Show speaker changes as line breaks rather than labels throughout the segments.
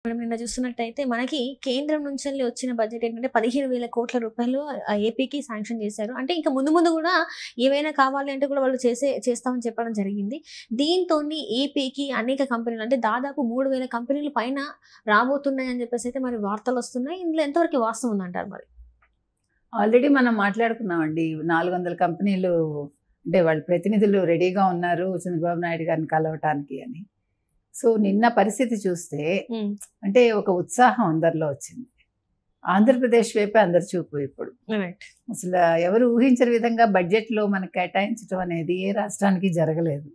మనం నిన్న చూస్తున్నట్టయితే మనకి కేంద్రం నుంచెల్లి వచ్చిన బడ్జెట్ ఏంటంటే 15,000 కోట్ల రూపాయలు ఏపీకి శాంక్షన్ చేశారు. అంటే ఇంకా ముందు ముందు గూడా ఏవైనా కావాలి అంటే కూడా వాళ్ళు చేస్తామని చెప్పడం జరిగింది. దీంతోని ఏపీకి అనేక కంపెనీలు అంటే దాదాపు 3,000 కంపెనీలు పైన రాబోతున్నాయని చెప్పేసైతే మరి వార్తలొస్తున్నాయి. ఇందులో ఎంతవరకు వాస్తవం ఉందంటారు మరి?
ఆల్రెడీ మనం మాట్లాడుకున్నామండి. 400 కంపెనీలు అంటే వాళ్ళ ప్రతినిధులు రెడీగా ఉన్నారు చంద్రబాబు నాయుడు గారిని కలవటానికి అని. సో నిన్న పరిస్థితి చూస్తే అంటే ఒక ఉత్సాహం అందరిలో వచ్చింది. ఆంధ్రప్రదేశ్ వైపే అందరి చూపు ఇప్పుడు.
రైట్.
అసలు ఎవరు ఊహించని విధంగా బడ్జెట్లో మనకు కేటాయించడం అనేది ఏ రాష్ట్రానికి జరగలేదు.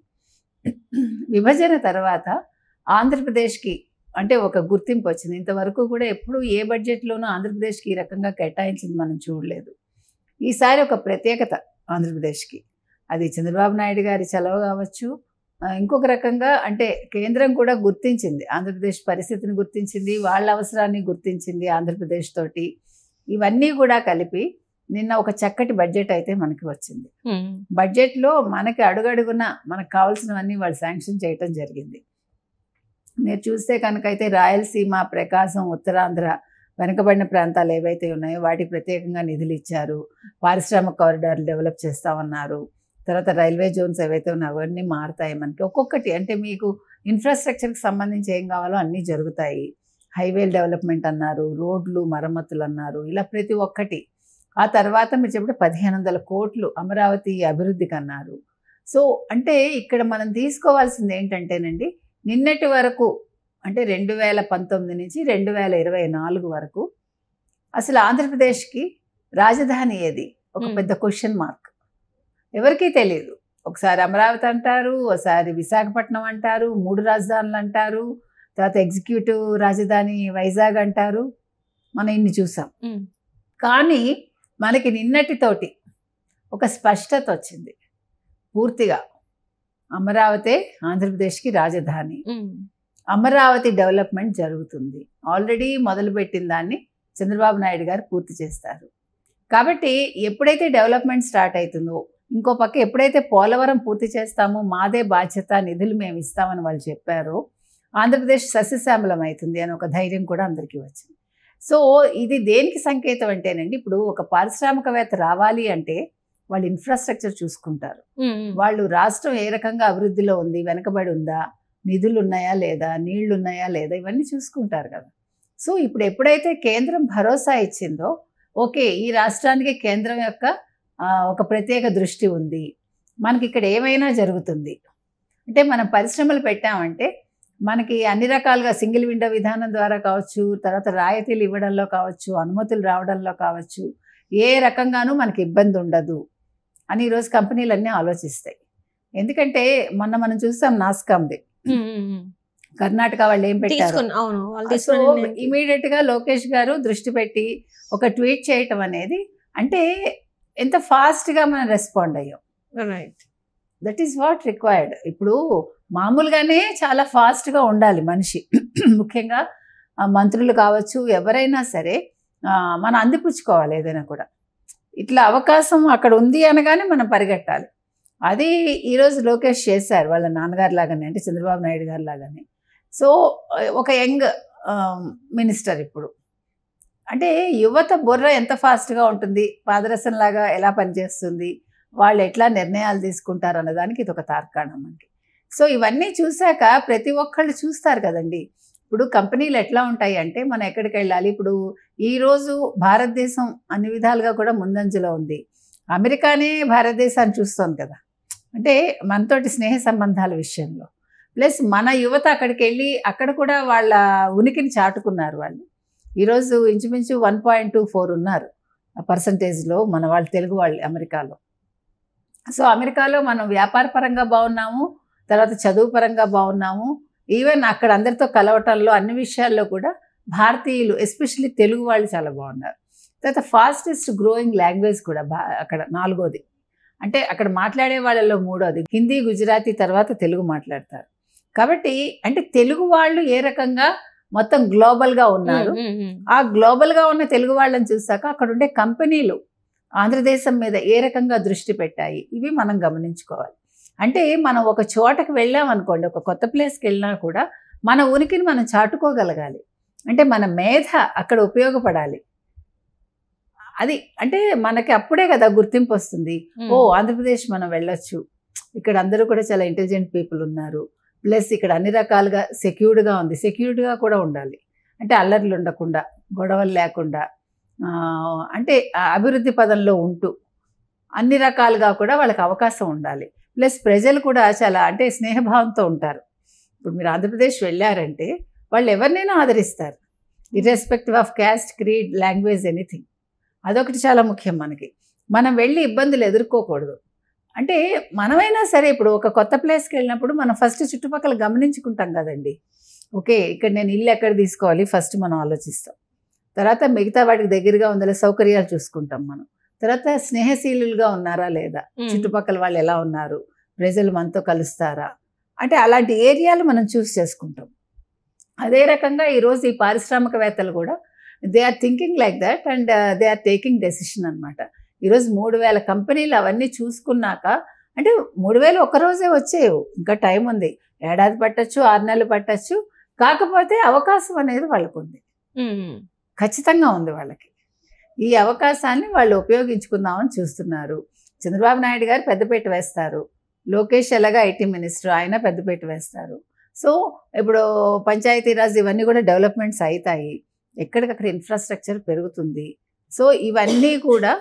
విభజన తర్వాత ఆంధ్రప్రదేశ్కి అంటే ఒక గుర్తింపు వచ్చింది. ఇంతవరకు కూడా ఎప్పుడు ఏ బడ్జెట్లోనూ ఆంధ్రప్రదేశ్కి ఈ రకంగా కేటాయించింది మనం చూడలేదు. ఈసారి ఒక ప్రత్యేకత ఆంధ్రప్రదేశ్కి. అది చంద్రబాబు నాయుడు గారి చలవ కావచ్చు, ఇంకొక రకంగా అంటే కేంద్రం కూడా గుర్తించింది, ఆంధ్రప్రదేశ్ పరిస్థితిని గుర్తించింది, వాళ్ళ అవసరాన్ని గుర్తించింది ఆంధ్రప్రదేశ్ తోటి. ఇవన్నీ కూడా కలిపి నిన్న ఒక చక్కటి బడ్జెట్ అయితే మనకి వచ్చింది. బడ్జెట్లో మనకి అడుగడుగున మనకు కావాల్సినవన్నీ వాళ్ళు శాంక్షన్ చేయటం జరిగింది. మీరు చూస్తే కనుకైతే రాయలసీమ, ప్రకాశం, ఉత్తరాంధ్ర వెనకబడిన ప్రాంతాలు ఏవైతే ఉన్నాయో వాటికి ప్రత్యేకంగా నిధులు ఇచ్చారు. పారిశ్రామిక కారిడార్లు డెవలప్ చేస్తామన్నారు. తర్వాత రైల్వే జోన్స్ ఏవైతే ఉన్నాయో అవన్నీ మారుతాయి మనకి. ఒక్కొక్కటి అంటే మీకు ఇన్ఫ్రాస్ట్రక్చర్కి సంబంధించి ఏం కావాలో అన్నీ జరుగుతాయి. హైవేల డెవలప్మెంట్ అన్నారు, రోడ్లు మరమ్మతులు అన్నారు, ఇలా ప్రతి ఒక్కటి. ఆ తర్వాత మీరు చెప్పిన 1,500 కోట్లు అమరావతి అభివృద్ధికి అన్నారు. సో అంటే ఇక్కడ మనం తీసుకోవాల్సింది ఏంటంటేనండి, నిన్నటి వరకు అంటే 2019 నుంచి 2024 వరకు అసలు ఆంధ్రప్రదేశ్కి రాజధాని ఏది ఒక పెద్ద క్వశ్చన్ మార్క్. ఎవరికీ తెలియదు. ఒకసారి అమరావతి అంటారు, ఒకసారి విశాఖపట్నం అంటారు, 3 రాజధానులు అంటారు, తర్వాత ఎగ్జిక్యూటివ్ రాజధాని వైజాగ్ అంటారు. మనం ఇన్ని చూసాం. కానీ మనకి నిన్నటితోటి ఒక స్పష్టత వచ్చింది. పూర్తిగా అమరావతి ఆంధ్రప్రదేశ్కి రాజధాని. అమరావతి డెవలప్మెంట్ జరుగుతుంది. ఆల్రెడీ మొదలుపెట్టిన దాన్ని చంద్రబాబు నాయుడు గారు పూర్తి చేస్తారు. కాబట్టి ఎప్పుడైతే డెవలప్మెంట్ స్టార్ట్ అవుతుందో, ఇంకో పక్క ఎప్పుడైతే పోలవరం పూర్తి చేస్తామో మాదే బాధ్యత, నిధులు మేము ఇస్తామని వాళ్ళు చెప్పారో, ఆంధ్రప్రదేశ్ సస్యశ్యామలం అవుతుంది అని ఒక ధైర్యం కూడా అందరికీ వచ్చింది. సో ఇది దేనికి సంకేతం అంటేనండి, ఇప్పుడు ఒక పారిశ్రామికవేత్త రావాలి అంటే వాళ్ళు ఇన్ఫ్రాస్ట్రక్చర్ చూసుకుంటారు. వాళ్ళు రాష్ట్రం ఏ రకంగా అభివృద్ధిలో ఉంది, వెనకబడి ఉందా, నిధులు ఉన్నాయా లేదా, నీళ్లు ఉన్నాయా లేదా, ఇవన్నీ చూసుకుంటారు కదా. సో ఇప్పుడు ఎప్పుడైతే కేంద్రం భరోసా ఇచ్చిందో, ఓకే ఈ రాష్ట్రానికి కేంద్రం యొక్క ఒక ప్రత్యేక దృష్టి ఉంది, మనకి ఇక్కడ ఏమైనా జరుగుతుంది అంటే, మనం పరిశ్రమలు పెట్టామంటే మనకి అన్ని రకాలుగా సింగిల్ విండో విధానం ద్వారా కావచ్చు, తర్వాత రాయితీలు ఇవ్వడంలో కావచ్చు, అనుమతులు రావడంలో కావచ్చు, ఏ రకంగానూ మనకి ఇబ్బంది ఉండదు అని ఈరోజు కంపెనీలన్నీ ఆలోచిస్తాయి. ఎందుకంటే మనం చూసాం నాస్కామ్ది, కర్ణాటక వాళ్ళు ఏం పెట్టారు. సో ఇమీడియట్గా లోకేష్ గారు దృష్టి పెట్టి ఒక ట్వీట్ చేయటం అనేది, అంటే ఎంత ఫాస్ట్గా మనం రెస్పాండ్ అయ్యాం.
Right.
That is what required. ఇప్పుడు మామూలుగానే చాలా ఫాస్ట్గా ఉండాలి మనిషి, ముఖ్యంగా మంత్రులు కావచ్చు, ఎవరైనా సరే మనం అందిపుచ్చుకోవాలి. ఏదైనా కూడా ఇట్లా అవకాశం అక్కడ ఉంది అనగానే మనం పరిగెట్టాలి. అది ఈరోజు లోకేష్ చేశారు, వాళ్ళ నాన్నగారు లాగానే, అంటే చంద్రబాబు నాయుడు గారు లాగానే. సో ఒక యంగ్ మినిస్టర్ ఇప్పుడు అంటే యువత బుర్ర ఎంత ఫాస్ట్గా ఉంటుంది, పాదరసంలాగా ఎలా పనిచేస్తుంది, వాళ్ళు ఎట్లా నిర్ణయాలు తీసుకుంటారు అన్నదానికి ఇది ఒక తార్కాణం మనకి. సో ఇవన్నీ చూశాక ప్రతి ఒక్కళ్ళు చూస్తారు కదండి. ఇప్పుడు కంపెనీలు ఎట్లా ఉంటాయి అంటే, మనం ఎక్కడికి వెళ్ళాలి. ఇప్పుడు ఈరోజు భారతదేశం అన్ని విధాలుగా కూడా ముందంజలో ఉంది. అమెరికానే భారతదేశాన్ని చూస్తోంది కదా, అంటే మనతోటి స్నేహ సంబంధాల విషయంలో. ప్లస్ మన యువత అక్కడికి వెళ్ళి అక్కడ కూడా వాళ్ళ ఉనికిని చాటుకున్నారు. వాళ్ళు ఈరోజు ఇంచుమించు 1.24 ఉన్నారు పర్సంటేజ్లో మన వాళ్ళు, తెలుగు వాళ్ళు అమెరికాలో. సో అమెరికాలో మనం వ్యాపార పరంగా బాగున్నాము, తర్వాత చదువు పరంగా బాగున్నాము, ఈవెన్ అక్కడ అందరితో కలవటంలో అన్ని విషయాల్లో కూడా భారతీయులు ఎస్పెషల్లీ తెలుగు వాళ్ళు చాలా బాగున్నారు. తర్వాత ఫాస్టెస్ట్ గ్రోయింగ్ లాంగ్వేజ్ కూడా అక్కడ 4వది, అంటే అక్కడ మాట్లాడే వాళ్ళలో 3వది హిందీ, గుజరాతీ, తర్వాత తెలుగు మాట్లాడతారు. కాబట్టి అంటే తెలుగు వాళ్ళు ఏ రకంగా మొత్తం గ్లోబల్గా ఉన్నారు. ఆ గ్లోబల్గా ఉన్న తెలుగు వాళ్ళని చూసాక అక్కడ ఉండే కంపెనీలు ఆంధ్రదేశం మీద ఏ రకంగా దృష్టి పెట్టాయి, ఇవి మనం గమనించుకోవాలి. అంటే మనం ఒక చోటకి వెళ్ళామనుకోండి, ఒక కొత్త ప్లేస్కి వెళ్ళినా కూడా మన ఉనికిని మనం చాటుకోగలగాలి. అంటే మన మేధ అక్కడ ఉపయోగపడాలి. అది అంటే మనకి అప్పుడే కదా గుర్తింపు వస్తుంది. ఓ ఆంధ్రప్రదేశ్ మనం వెళ్ళొచ్చు, ఇక్కడ అందరూ కూడా చాలా ఇంటెలిజెంట్ పీపుల్ ఉన్నారు, ప్లస్ ఇక్కడ అన్ని రకాలుగా సెక్యూర్డ్గా ఉంది. సెక్యూర్డ్గా కూడా ఉండాలి అంటే అల్లర్లు ఉండకుండా, గొడవలు లేకుండా, అంటే అభివృద్ధి పదంలో ఉంటూ అన్ని రకాలుగా కూడా వాళ్ళకి అవకాశం ఉండాలి. ప్లస్ ప్రజలు కూడా చాలా అంటే స్నేహభావంతో ఉంటారు. ఇప్పుడు మీరు ఆంధ్రప్రదేశ్ వెళ్ళారంటే వాళ్ళు ఎవరినైనా ఆదరిస్తారు, irrespective of caste, creed, language, anything. అదొకటి చాలా ముఖ్యం మనకి. మనం వెళ్ళి ఇబ్బందులు ఎదుర్కోకూడదు. అంటే మనమైనా సరే ఇప్పుడు ఒక కొత్త ప్లేస్కి వెళ్ళినప్పుడు మనం ఫస్ట్ చుట్టుపక్కల గమనించుకుంటాం కదండి. ఓకే, ఇక్కడ నేను ఇల్లు ఎక్కడ తీసుకోవాలి ఫస్ట్ మనం ఆలోచిస్తాం. తర్వాత మిగతా వాటికి దగ్గరగా ఉందా సౌకర్యాలు చూసుకుంటాం మనం. తర్వాత స్నేహశీలుగా ఉన్నారా లేదా, చుట్టుపక్కల వాళ్ళు ఎలా ఉన్నారు, ప్రజలు మనతో కలుస్తారా, అంటే అలాంటి ఏరియాలు మనం చూస్ చేసుకుంటాం. అదే రకంగా ఈరోజు ఈ పారిశ్రామికవేత్తలు కూడా they are thinking like that and they are taking decision అనమాట. ఈరోజు 3000 కంపెనీలు అవన్నీ చూసుకున్నాక, అంటే 3000 ఒక్కరోజే వచ్చేవి, ఇంకా టైం ఉంది, ఏడాది పట్టచ్చు, 6 నెలలు పట్టచ్చు. కాకపోతే అవకాశం అనేది వాళ్ళకు ఉంది, ఖచ్చితంగా ఉంది వాళ్ళకి. ఈ అవకాశాన్ని వాళ్ళు ఉపయోగించుకుందామని చూస్తున్నారు. చంద్రబాబు నాయుడు గారు పెద్దపీట వేస్తారు, లోకేష్ ఎలాగా ఐటీ మినిస్టర్, ఆయన పెద్దపీట వేస్తారు. సో ఇప్పుడు పంచాయతీరాజ్ ఇవన్నీ కూడా డెవలప్మెంట్స్ అవుతాయి, ఎక్కడికక్కడ ఇన్ఫ్రాస్ట్రక్చర్ పెరుగుతుంది. సో ఇవన్నీ కూడా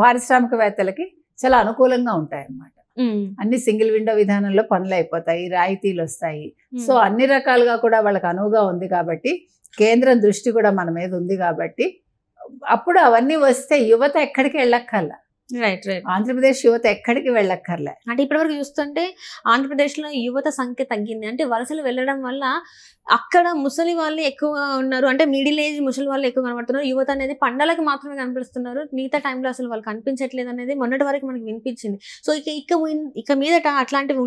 పారిశ్రామికవేత్తలకి చాలా అనుకూలంగా ఉంటాయి అన్నమాట. అన్ని సింగిల్ విండో విధానంలో పనులు అయిపోతాయి, రాయితీలు వస్తాయి. సో అన్ని రకాలుగా కూడా వాళ్ళకి అనువుగా ఉంది కాబట్టి, కేంద్రం దృష్టి కూడా మన మీద ఉంది కాబట్టి, అప్పుడు అవన్నీ వస్తే యువత ఎక్కడికి వెళ్ళక్కర్లా.
Right right.
ఆంధ్రప్రదేశ్ యువత ఎక్కడికి వెళ్ళక్కర్లే.
అంటే ఇప్పటివరకు చూస్తుంటే ఆంధ్రప్రదేశ్లో యువత సంఖ్య తగ్గింది. అంటే వలసలు వెళ్ళడం వల్ల అక్కడ ముసలి వాళ్ళు ఎక్కువ ఉన్నారు, అంటే మిడిల్ ఏజ్ ముసలి వాళ్ళు ఎక్కువ కనబడుతున్నారు. యువత అనేది పండలకి మాత్రమే కనిపిస్తున్నారు, మిగతా టైంలో అసలు వాళ్ళు కనిపించట్లేదు అనేది మొన్నటి వరకు మనకి వినిపించింది. సో ఇక మీదట అట్లాంటివి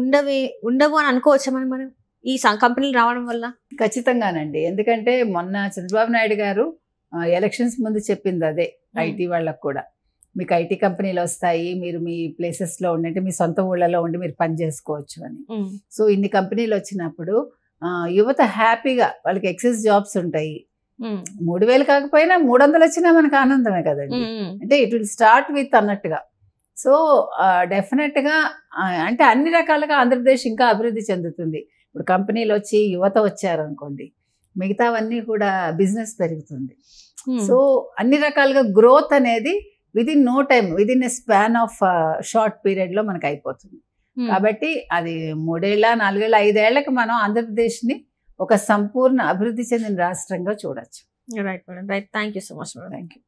ఉండవు అని అనుకోవచ్చా మనం ఈ కంపెనీలు రావడం వల్ల?
ఖచ్చితంగానండి. ఎందుకంటే మొన్న చంద్రబాబు నాయుడు గారు ఎలక్షన్స్ ముందు చెప్పింది అదే ఐటీ వాళ్ళకు కూడా, మీకు ఐటీ కంపెనీలు వస్తాయి, మీరు మీ ప్లేసెస్లో ఉండి, మీ సొంత ఊళ్ళలో ఉండి మీరు పని చేసుకోవచ్చు అని. సో ఇన్ని కంపెనీలు వచ్చినప్పుడు యువత హ్యాపీగా, వాళ్ళకి ఎక్సెస్ జాబ్స్ ఉంటాయి. 3000 కాకపోయినా 300 వచ్చినా మనకు ఆనందమే కదండి. అంటే ఇట్ విల్ స్టార్ట్ విత్ అన్నట్టుగా. సో డెఫినెట్గా అంటే అన్ని రకాలుగా ఆంధ్రప్రదేశ్ ఇంకా అభివృద్ధి చెందుతుంది. ఇప్పుడు కంపెనీలు వచ్చి యువత వచ్చారనుకోండి, మిగతావన్నీ కూడా బిజినెస్ పెరుగుతుంది. సో అన్ని రకాలుగా గ్రోత్ అనేది within no time, within a span of short పీరియడ్లో మనకు అయిపోతుంది. కాబట్టి అది 3 ఏళ్ళ 4 ఏళ్ళ 5 ఏళ్ళకి మనం ఆంధ్రప్రదేశ్ని ఒక సంపూర్ణ అభివృద్ధి చెందిన రాష్ట్రంగా చూడొచ్చు.
Right madam, right. Thank you so much madam.
Thank you.